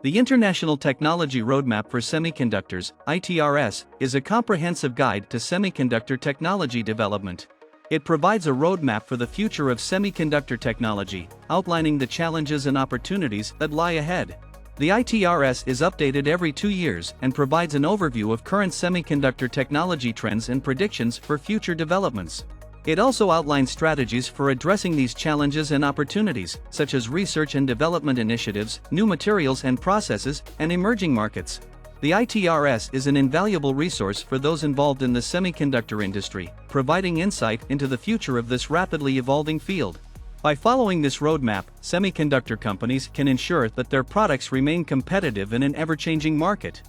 The International Technology Roadmap for Semiconductors, ITRS, is a comprehensive guide to semiconductor technology development. It provides a roadmap for the future of semiconductor technology, outlining the challenges and opportunities that lie ahead. The ITRS is updated every 2 years and provides an overview of current semiconductor technology trends and predictions for future developments. It also outlines strategies for addressing these challenges and opportunities, such as research and development initiatives, new materials and processes, and emerging markets. The ITRS is an invaluable resource for those involved in the semiconductor industry, providing insight into the future of this rapidly evolving field. By following this roadmap, semiconductor companies can ensure that their products remain competitive in an ever-changing market.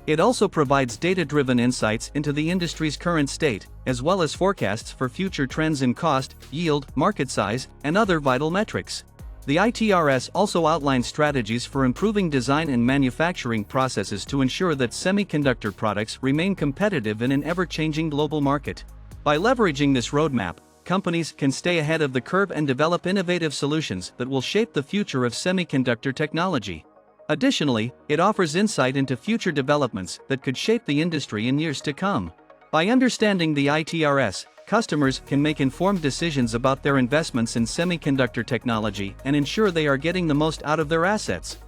It also provides data-driven insights into the industry's current state, as well as forecasts for future trends in cost, yield, market size, and other vital metrics. The ITRS also outlines strategies for improving design and manufacturing processes to ensure that semiconductor products remain competitive in an ever-changing global market. By leveraging this roadmap, companies can stay ahead of the curve and develop innovative solutions that will shape the future of semiconductor technology. Additionally, it offers insight into future developments that could shape the industry in years to come. By understanding the ITRS, customers can make informed decisions about their investments in semiconductor technology and ensure they are getting the most out of their assets.